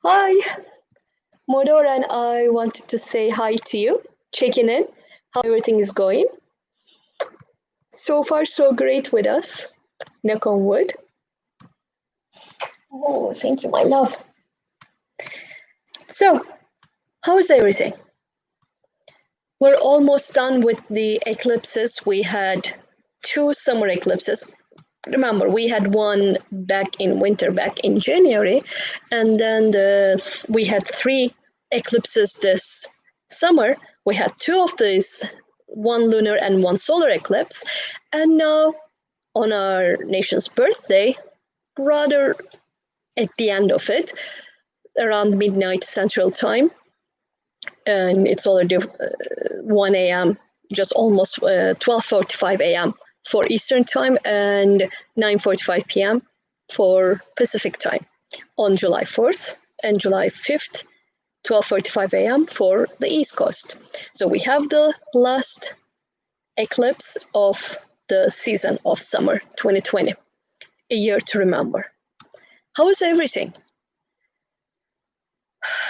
Hi, Modor and I wanted to say hi to you, checking in, how everything is going. So far, so great with us. Knock on wood. Oh, thank you, my love. So, how's everything? We're almost done with the eclipses. We had 2 summer eclipses. Remember, we had one back in winter, back in January, and then we had 3 eclipses this summer. We had 2 of these, one lunar and one solar eclipse, and now on our nation's birthday, rather at the end of it, around midnight Central Time, and it's already 1 a.m., just almost 12:45 a.m. for Eastern Time and 9:45 p.m. for Pacific Time on July 4th and July 5th, 12:45 a.m. for the East Coast. So we have the last eclipse of the season of summer 2020, a year to remember. How is everything?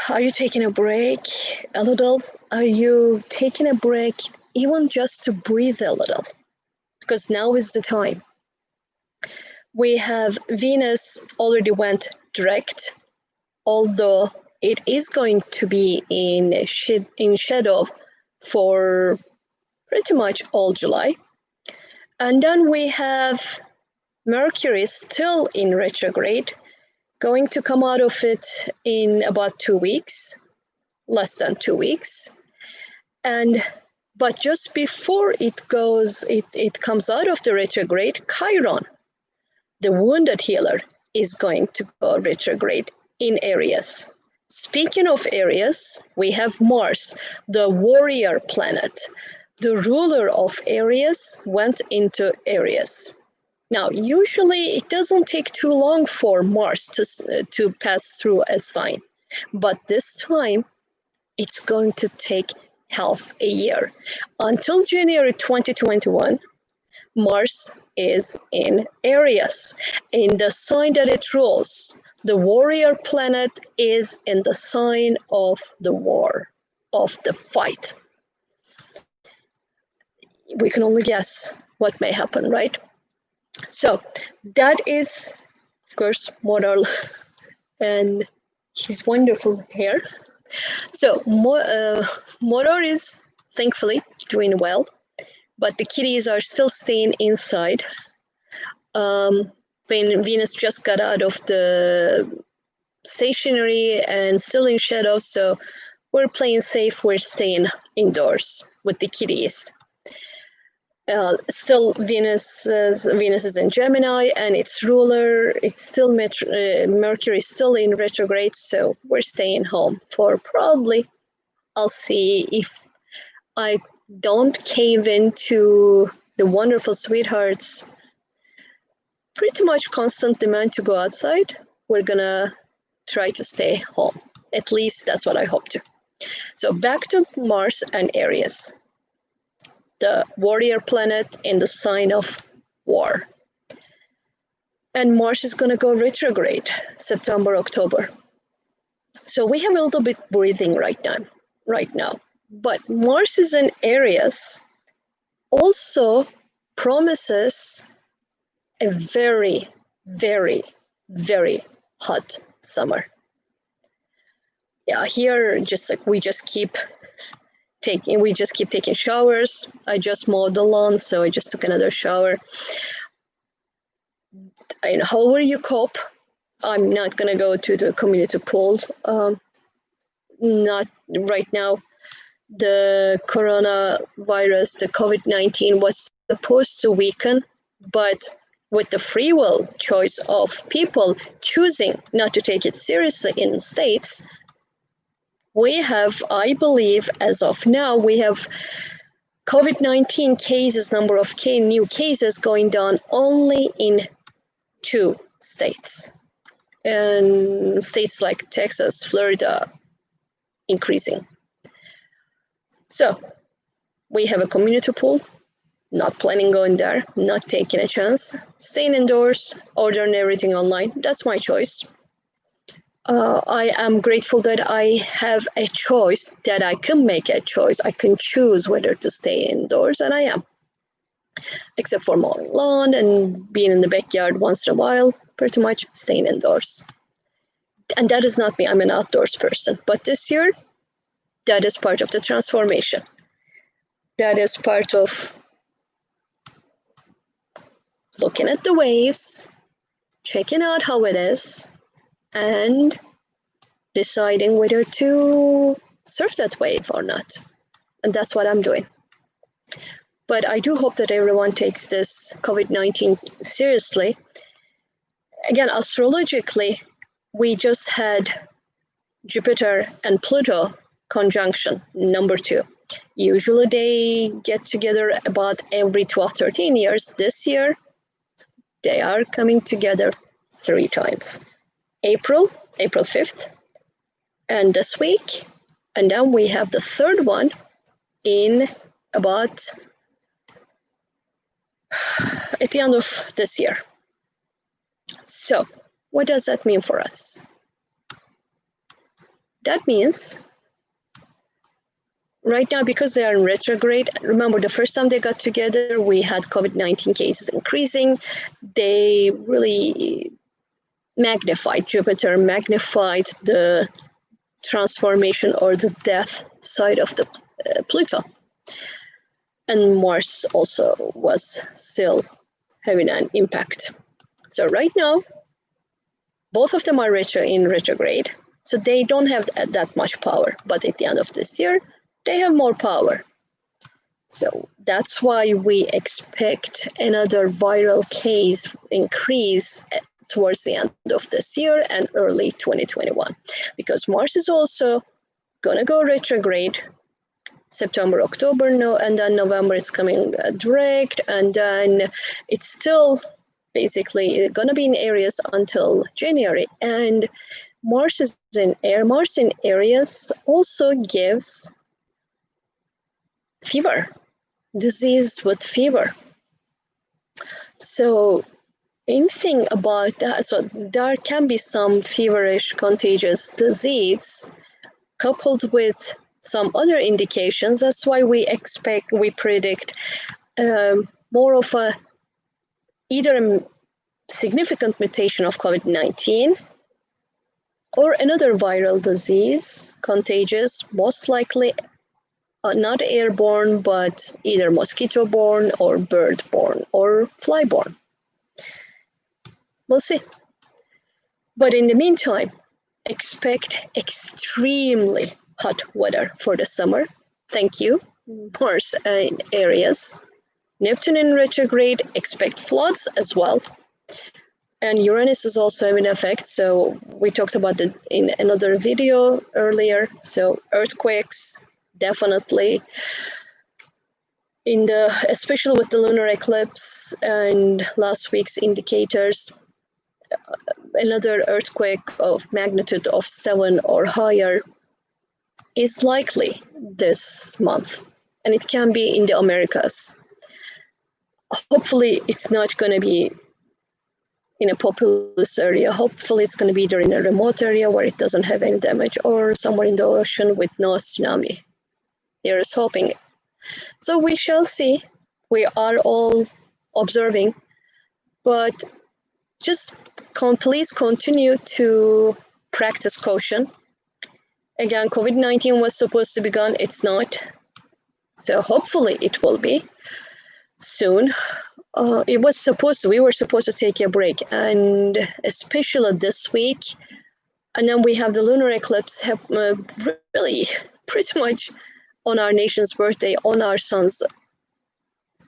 Are you taking a break a little? Are you taking a break even just to breathe a little? Because now is the time. We have Venus already went direct, although it is going to be in shadow for pretty much all July. And then we have Mercury still in retrograde, going to come out of it in about 2 weeks, less than 2 weeks. But just before it comes out of the retrograde, Chiron, the wounded healer, is going to go retrograde in Aries. Speaking of Aries, we have Mars, the warrior planet. The ruler of Aries went into Aries. Now, usually it doesn't take too long for Mars to pass through a sign, but this time it's going to take half a year. Until January 2021, Mars is in Aries, in the sign that it rules. The warrior planet is in the sign of the war, of the fight. We can only guess what may happen, right? So that is, of course, Moral and his wonderful hair. So Moral is thankfully doing well, but the kitties are still staying inside. Venus just got out of the stationary and still in shadow, so we're playing safe. We're staying indoors with the kitties. Still, Venus is in Gemini, and its ruler, it's still Mercury is still in retrograde, so we're staying home for probably, I'll see if I don't cave into the wonderful sweethearts' pretty much constant demand to go outside. We're gonna try to stay home. At least that's what I hope to. So back to Mars and Aries, the warrior planet in the sign of war. And Mars is going to go retrograde September, October. So we have a little bit breathing right now. But Mars is in Aries also promises a very, very, very hot summer. Yeah, here we just keep taking showers. I just mowed the lawn, so I just took another shower. And however you cope, I'm not going to go to the community pool. Not right now. The coronavirus, the COVID-19 was supposed to weaken, but with the free will choice of people choosing not to take it seriously in states, we have, I believe, as of now, we have COVID-19 cases, number of new cases going down only in 2 states. And states like Texas, Florida, increasing. So we have a community pool. Not planning going there, not taking a chance, staying indoors, ordering everything online. That's my choice. I am grateful that I have a choice, that I can make a choice. I can choose whether to stay indoors, and I am. Except for mowing lawn and being in the backyard once in a while, pretty much staying indoors. And that is not me, I'm an outdoors person. But this year, that is part of the transformation. That is part of looking at the waves, checking out how it is, and deciding whether to surf that wave or not. And that's what I'm doing. But I do hope that everyone takes this COVID-19 seriously. Again, astrologically, we just had Jupiter and Pluto conjunction, number 2. Usually they get together about every 12, 13 years. This year, they are coming together 3 times. April 5th, and this week. And then we have the third one in about at the end of this year. So, what does that mean for us? That means right now, because they are in retrograde, remember the first time they got together, we had COVID-19 cases increasing. They really magnified Jupiter, magnified the transformation or the death side of the Pluto. And Mars also was still having an impact. So right now, both of them are in retrograde, so they don't have that much power. But at the end of this year, they have more power. So that's why we expect another viral case increase towards the end of this year and early 2021, because Mars is also going to go retrograde September, October, and then November is coming direct, and then it's still basically going to be in Aries until January. And Mars is in air. Mars in Aries also gives fever, disease with fever. So anything about that, so there can be some feverish contagious disease coupled with some other indications. That's why we predict more of either a significant mutation of COVID-19 or another viral disease, contagious, most likely not airborne, but either mosquito-borne or bird-borne or fly-borne. We'll see. But in the meantime, expect extremely hot weather for the summer. Thank you, Mars in Aries. Neptune in retrograde, expect floods as well. And Uranus is also having an effect. So we talked about it in another video earlier. So earthquakes, definitely. Especially with the lunar eclipse and last week's indicators, another earthquake of magnitude of 7 or higher is likely this month, and it can be in the Americas. Hopefully it's not going to be in a populous area. Hopefully it's going to be either in a remote area where it doesn't have any damage, or somewhere in the ocean with no tsunami. Here is hoping. So we shall see. We are all observing, but just please continue to practice caution. Again, COVID-19 was supposed to be gone. It's not. So hopefully it will be soon. We were supposed to take a break, and especially this week. And then we have the lunar eclipse really pretty much on our nation's birthday, on our sun's,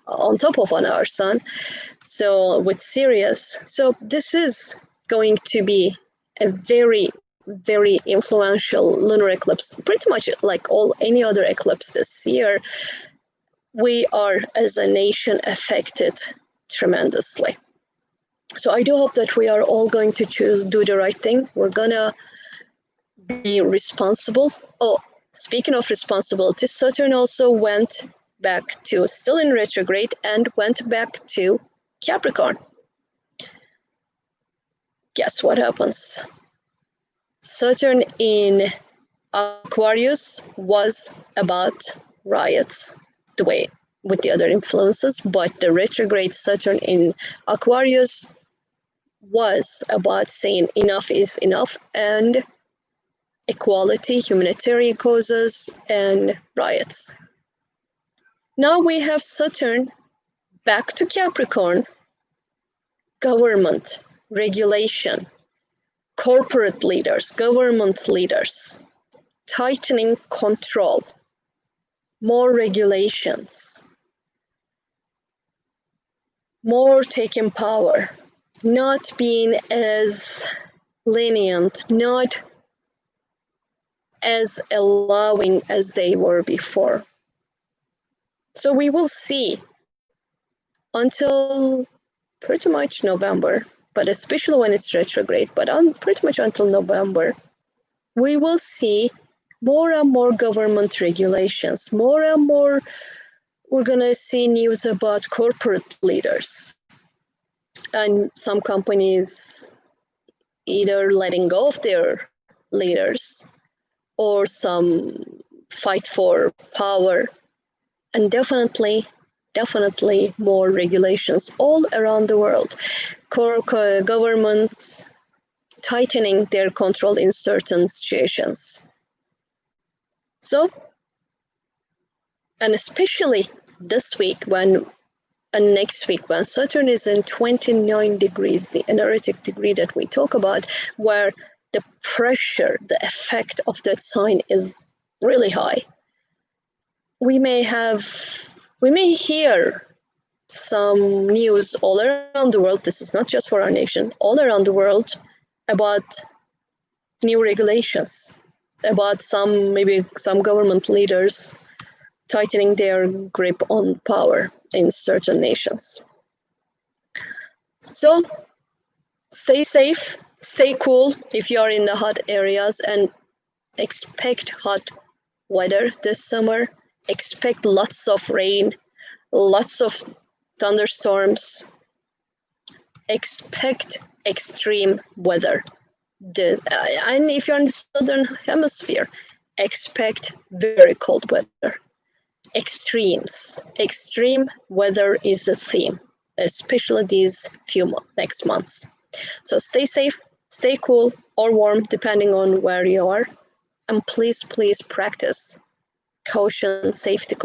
on top of on our sun. So with Sirius. So this is going to be a very, very influential lunar eclipse, pretty much like any other eclipse this year. We are, as a nation, affected tremendously. So I do hope that we are all going to do the right thing. We're going to be responsible. Oh, speaking of responsibility, Saturn also went back to still in retrograde and went back to Capricorn. Guess what happens? Saturn in Aquarius was about riots, the way with the other influences, but the retrograde Saturn in Aquarius was about saying enough is enough and equality, humanitarian causes, and riots. Now we have Saturn back to Capricorn, government, regulation, corporate leaders, government leaders, tightening control, more regulations, more taking power, not being as lenient, not as allowing as they were before. So we will see until pretty much November, but especially when it's retrograde, but pretty much until November, we will see more and more government regulations, more and more we're going to see news about corporate leaders and some companies either letting go of their leaders or some fight for power, and definitely more regulations all around the world. Governments tightening their control in certain situations. So, and especially this week and next week when Saturn is in 29 degrees, the energetic degree that we talk about, where the pressure, the effect of that sign is really high. We may hear some news all around the world, this is not just for our nation, all around the world, about new regulations, about maybe some government leaders tightening their grip on power in certain nations. So stay safe, stay cool if you are in the hot areas, and expect hot weather this summer. Expect lots of rain, lots of thunderstorms. Expect extreme weather. And if you're in the southern hemisphere, expect very cold weather. Extremes. Extreme weather is a theme, especially these few next months. So stay safe, stay cool or warm, depending on where you are. And please practice safety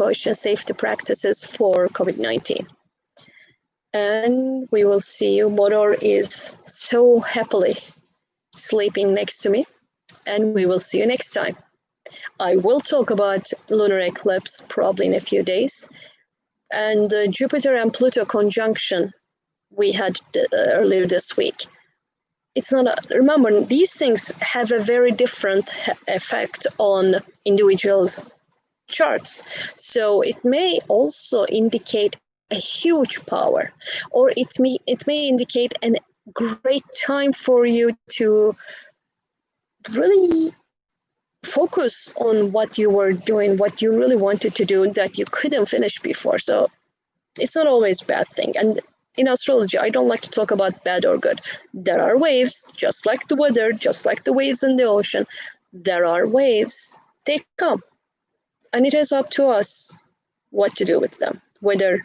practices for COVID-19. And we will see you. Motor is so happily sleeping next to me, and we will see you next time. I will talk about lunar eclipse probably in a few days, and the Jupiter and Pluto conjunction we had earlier this week. It's not remember, these things have a very different effect on individuals' charts. So it may also indicate a huge power, or it may indicate a great time for you to really focus on what you were doing, what you really wanted to do that you couldn't finish before. So it's not always a bad thing. And in astrology, I don't like to talk about bad or good. There are waves, just like the weather, just like the waves in the ocean. There are waves, they come. And it is up to us what to do with them, whether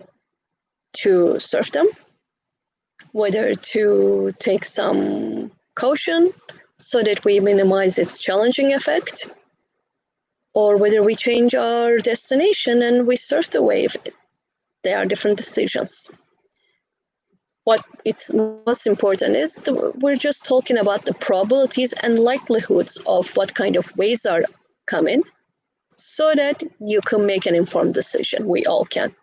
to surf them, whether to take some caution so that we minimize its challenging effect, or whether we change our destination and we surf the wave. They are different decisions. What's important is we're just talking about the probabilities and likelihoods of what kind of waves are coming, so that you can make an informed decision. We all can.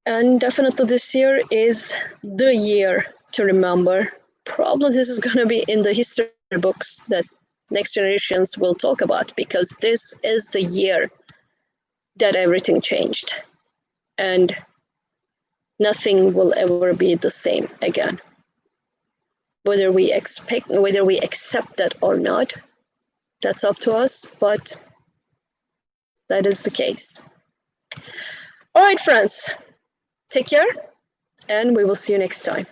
And definitely this year is the year to remember. Probably this is going to be in the history books that next generations will talk about, because this is the year that everything changed. And nothing will ever be the same again. Whether we accept that or not, that's up to us, but that is the case. All right, friends, take care, and we will see you next time.